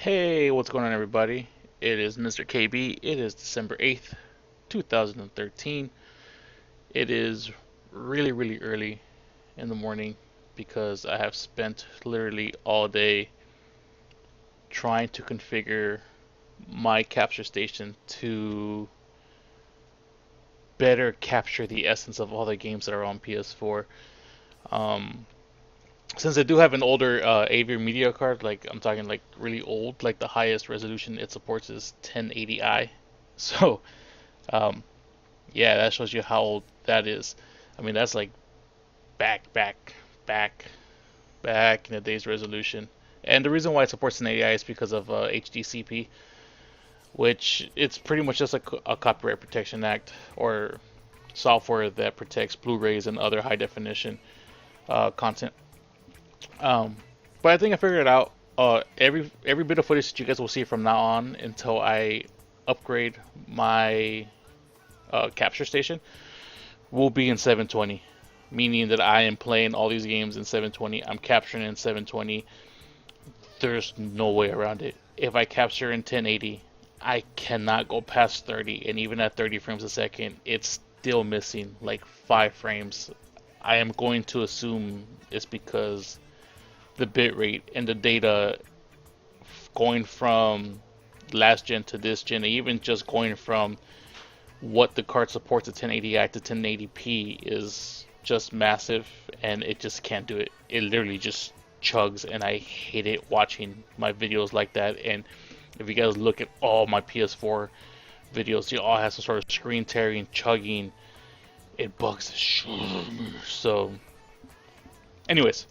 Hey, what's going on, everybody? It is Mr. KB. It is December 8th, 2013. It is really, really early in the morning because I have spent literally all day trying to configure my capture station to better capture the essence of all the games that are on PS4. Um, since I do have an older AV media card, like I'm talking like really old, like the highest resolution it supports is 1080i. So, um, yeah, that shows you how old that is. I mean, that's like back, back in the day's resolution. And the reason why it supports 1080i is because of HDCP, which it's pretty much just a copyright protection act or software that protects Blu-rays and other high definition content. Um, but I think I figured it out. Every bit of footage that you guys will see from now on until I upgrade my capture station will be in 720, meaning that I am playing all these games in 720. I'm capturing in 720. There's no way around it. If I capture in 1080, I cannot go past 30, and even at 30 frames a second, it's still missing like 5 frames. I am going to assume it's because the bitrate and the data going from last gen to this gen, even just going from what the card supports at 1080i to 1080p is just massive, and it just can't do it. It literally just chugs, and I hate it watching my videos like that. And if you guys look at all my PS4 videos, you all have some sort of screen tearing, chugging. It bugs the shit out of me. So, anyways,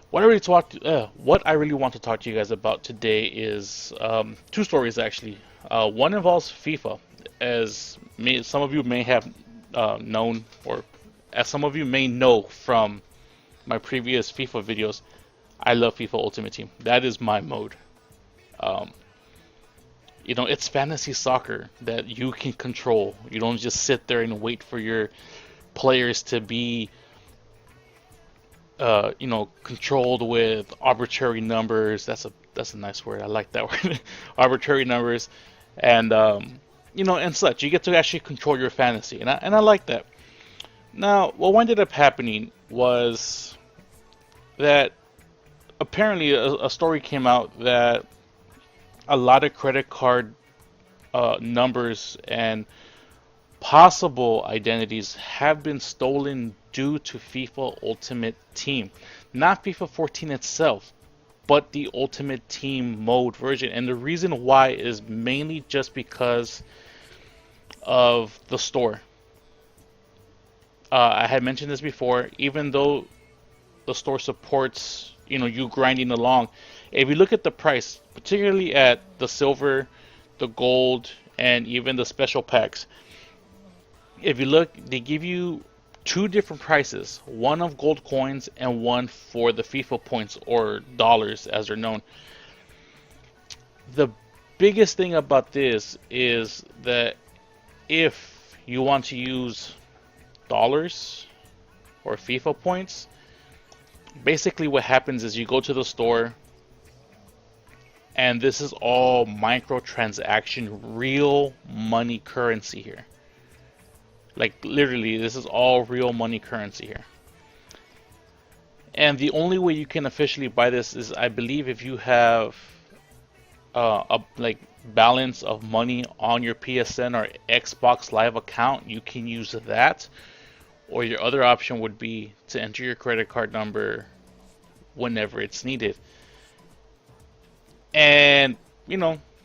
what I really want to talk to you guys about today is two stories actually. One involves FIFA, as some of you may have known, or as some of you may know from my previous FIFA videos. I love FIFA Ultimate Team. That is my mode. Um, it's fantasy soccer that you can control. You don't just sit there and wait for your players to be controlled with arbitrary numbers. That's a nice word. I like that word. Arbitrary numbers, and and such. You get to actually control your fantasy, and I like that. Now, what ended up happening was that apparently a story came out that a lot of credit card numbers and possible identities have been stolen due to FIFA Ultimate Team. Not FIFA 14 itself, but the Ultimate Team mode version. And the reason why is mainly just because of the store. I had mentioned this before, even though the store supports, you grinding along. If you look at the price, particularly at the silver, the gold, and even the special packs, if you look, they give you two different prices, one of gold coins and one for the FIFA points, or dollars as they're known. The biggest thing about this is that if you want to use dollars or FIFA points, basically what happens is you go to the store, and this is all microtransaction, real money currency here. Like literally, this is all real money currency here. And the only way you can officially buy this is, I believe, if you have a balance of money on your PSN or Xbox Live account, you can use that. Or your other option would be to enter your credit card number whenever it's needed. And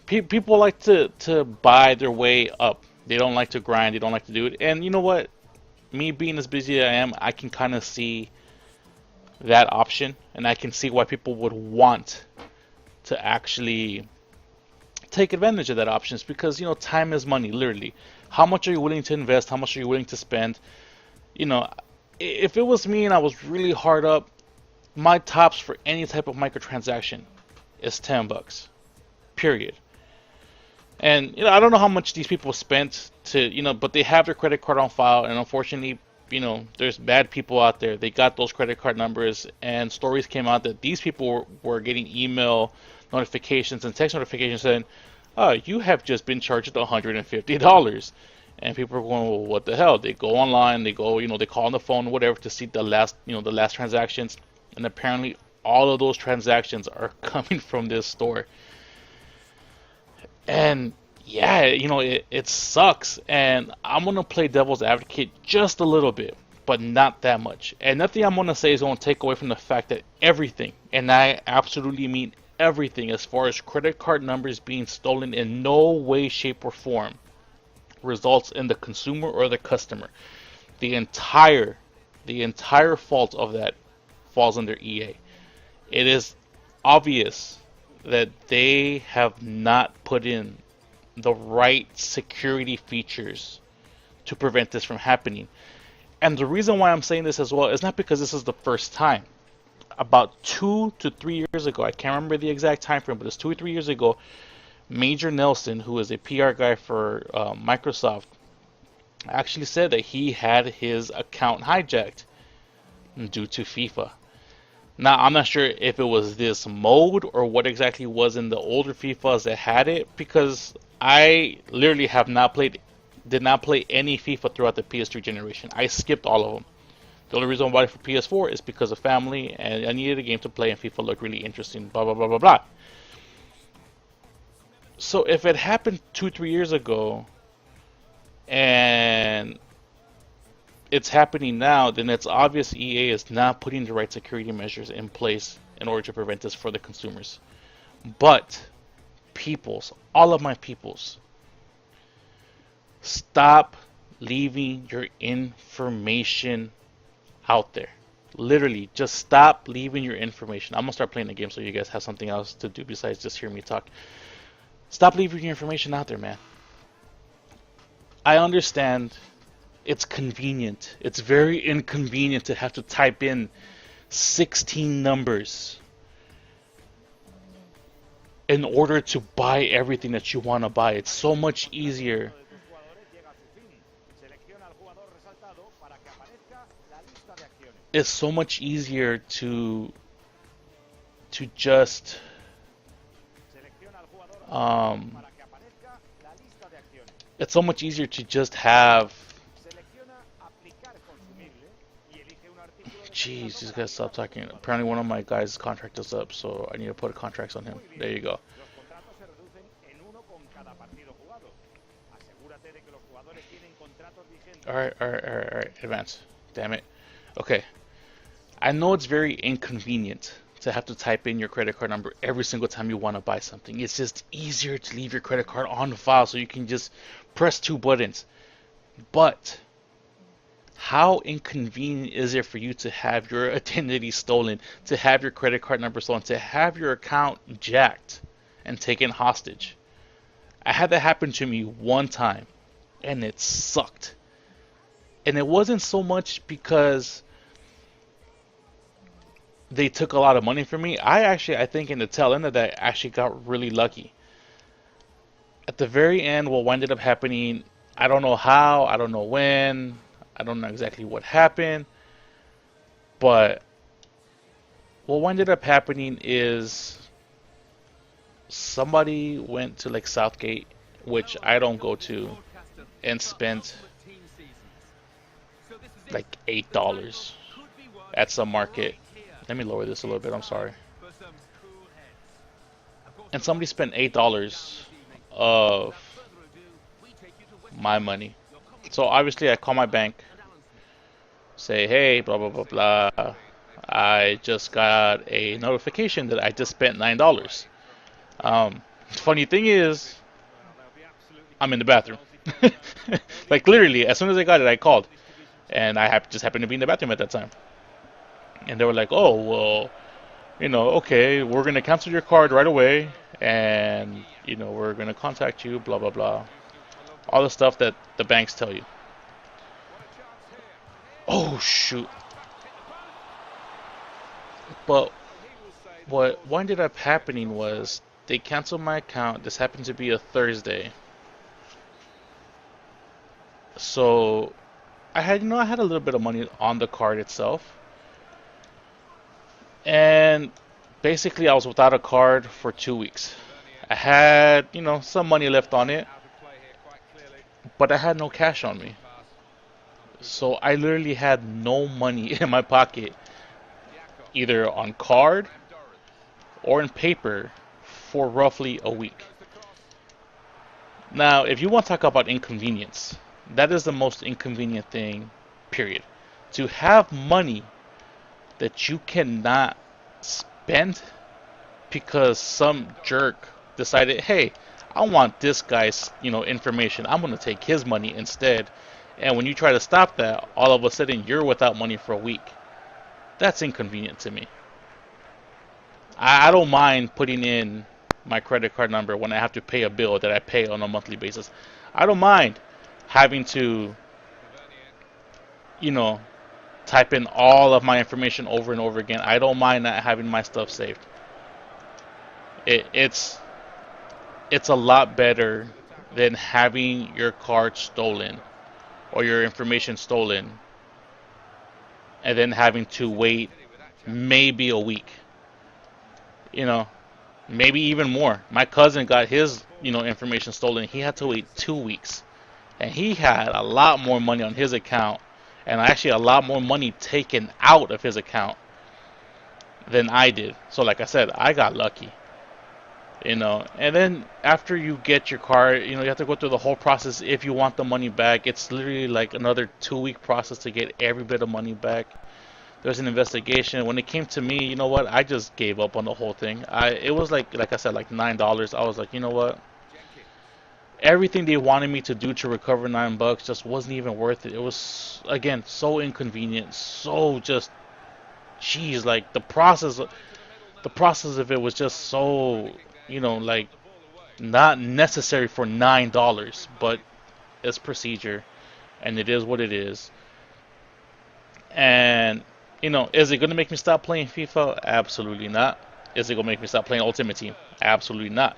people like to buy their way up. They don't like to grind. They don't like to do it. And you know what? Me being as busy as I am, I can kind of see that option, and I can see why people would want to actually take advantage of that option. It's because time is money, literally. How much are you willing to invest? How much are you willing to spend? If it was me and I was really hard up, my tops for any type of microtransaction is $10, period. And I don't know how much these people spent to, but they have their credit card on file, and unfortunately, there's bad people out there. They got those credit card numbers, and stories came out that these people were getting email notifications and text notifications saying, "Oh, you have just been charged $150." And people are going, "Well, what the hell?" They go online, they go, they call on the phone, whatever, to see the last transactions, and apparently all of those transactions are coming from this store. And yeah, it sucks. And I'm gonna play devil's advocate just a little bit, but not that much. And nothing I'm gonna say is gonna take away from the fact that everything, and I absolutely mean everything, as far as credit card numbers being stolen, in no way, shape, or form results in the consumer or the customer. The entire fault of that falls under EA. It is obvious that they have not put in the right security features to prevent this from happening. And the reason why I'm saying this as well is not because this is the first time. About 2 to 3 years ago, I can't remember the exact time frame, but it's 2 or 3 years ago, Major Nelson, who is a PR guy for Microsoft, actually said that he had his account hijacked due to FIFA. Now, I'm not sure if it was this mode or what exactly was in the older FIFAs that had it, because I literally did not play any FIFA throughout the PS3 generation. I skipped all of them. The only reason I bought it for PS4 is because of family, and I needed a game to play, and FIFA looked really interesting, blah, blah, blah, blah, blah. So if it happened 2, 3 years ago, and it's happening now, then it's obvious EA is not putting the right security measures in place in order to prevent this for the consumers. But peoples, all of my peoples, stop leaving your information out there. Literally, just stop leaving your information. I'm gonna start playing the game so you guys have something else to do besides just hear me talk. Stop leaving your information out there, man. I understand it's convenient. It's very inconvenient to have to type in 16 numbers in order to buy everything that you want to buy. It's so much easier. It's so much easier to just it's so much easier to just have. Jeez, these guys stop talking. Apparently one of my guys' contract is up, so I need to put contracts on him. There you go. Alright, advance. Damn it. Okay. I know it's very inconvenient to have to type in your credit card number every single time you want to buy something. It's just easier to leave your credit card on the file so you can just press 2 buttons. But how inconvenient is it for you to have your identity stolen, to have your credit card number stolen, to have your account jacked and taken hostage? I had that happen to me one time, and it sucked. And it wasn't so much because they took a lot of money from me. I think in the tail end of that, I actually got really lucky. At the very end, what ended up happening, I don't know how, I don't know when, I don't know exactly what happened, but what ended up happening is somebody went to like Southgate, which I don't go to, and spent like $8 at some market. Let me lower this a little bit, I'm sorry. And somebody spent $8 of my money. So obviously I call my bank, say, hey, blah, blah, blah, blah. I just got a notification that I just spent $9. Funny thing is, I'm in the bathroom. Like literally, as soon as I got it, I called. And I just happened to be in the bathroom at that time. And they were like, oh, well, okay, we're going to cancel your card right away. And, we're going to contact you, blah, blah, blah. All the stuff that the banks tell you. Oh, shoot. But what ended up happening was they canceled my account. This happened to be a Thursday. So I had a little bit of money on the card itself, and basically I was without a card for 2 weeks. I had, some money left on it, but I had no cash on me. So I literally had no money in my pocket, either on card or in paper, for roughly a week. Now, if you want to talk about inconvenience, that is the most inconvenient thing, period. To have money that you cannot spend because some jerk decided, hey, I want this guy's, information. I'm gonna take his money instead. And when you try to stop that, all of a sudden you're without money for a week. That's inconvenient to me. I don't mind putting in my credit card number when I have to pay a bill that I pay on a monthly basis. I don't mind having to, you know, type in all of my information over and over again. I don't mind not having my stuff saved. It's a lot better than having your card stolen or your information stolen and then having to wait maybe a week. You know, maybe even more. My cousin got his, information stolen. He had to wait 2 weeks, and he had a lot more money on his account, and actually a lot more money taken out of his account than I did. So, like I said, I got lucky. And then after you get your card, you have to go through the whole process. If you want the money back, it's literally like another 2 week process to get every bit of money back. There's an investigation. When it came to me, you know what? I just gave up on the whole thing. It was like I said, like $9. I was like, you know what? Everything they wanted me to do to recover $9 just wasn't even worth it. It was, again, so inconvenient, so just, jeez, like the process of it was just so, like not necessary for $9, but it's procedure, and it is what it is. And is it gonna make me stop playing FIFA? Absolutely not. Is it gonna make me stop playing Ultimate Team? Absolutely not.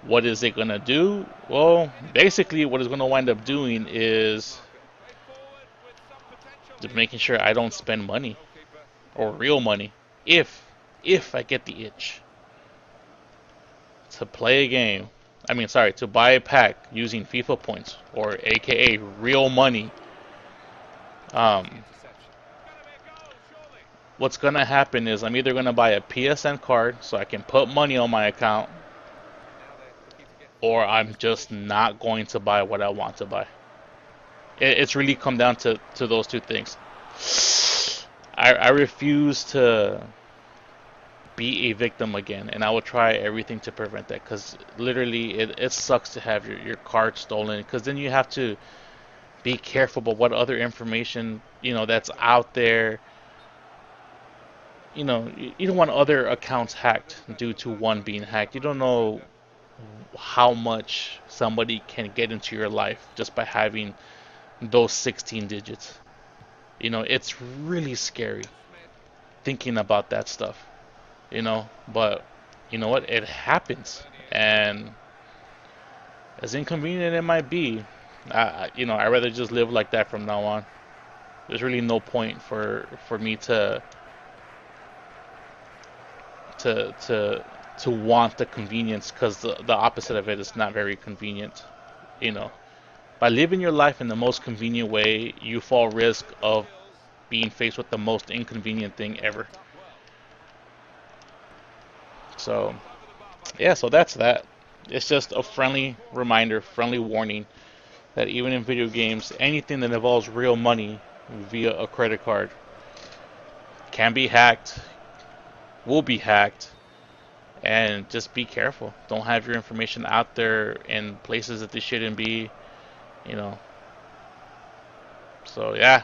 What is it gonna do? Well, basically, what it's gonna wind up doing is just making sure I don't spend money or real money if I get the itch to play a game. I mean, sorry, to buy a pack using FIFA points or AKA real money. Um, what's gonna happen is I'm either gonna buy a PSN card so I can put money on my account, or I'm just not going to buy what I want to buy. It's really come down to those two things. I refuse to be a victim again, and I will try everything to prevent that, because literally it sucks to have your card stolen, because then you have to be careful about what other information that's out there. You don't want other accounts hacked due to one being hacked. You don't know how much somebody can get into your life just by having those 16 digits. It's really scary thinking about that stuff. But you know what? It happens, and as inconvenient it might be, I'd rather just live like that from now on. There's really no point for me to want the convenience, because the opposite of it is not very convenient. You know, by living your life in the most convenient way, you fall risk of being faced with the most inconvenient thing ever. So, yeah, so that's that. It's just a friendly reminder, friendly warning that even in video games, anything that involves real money via a credit card can be hacked, will be hacked, and just be careful. Don't have your information out there in places that they shouldn't be, you know. So, yeah.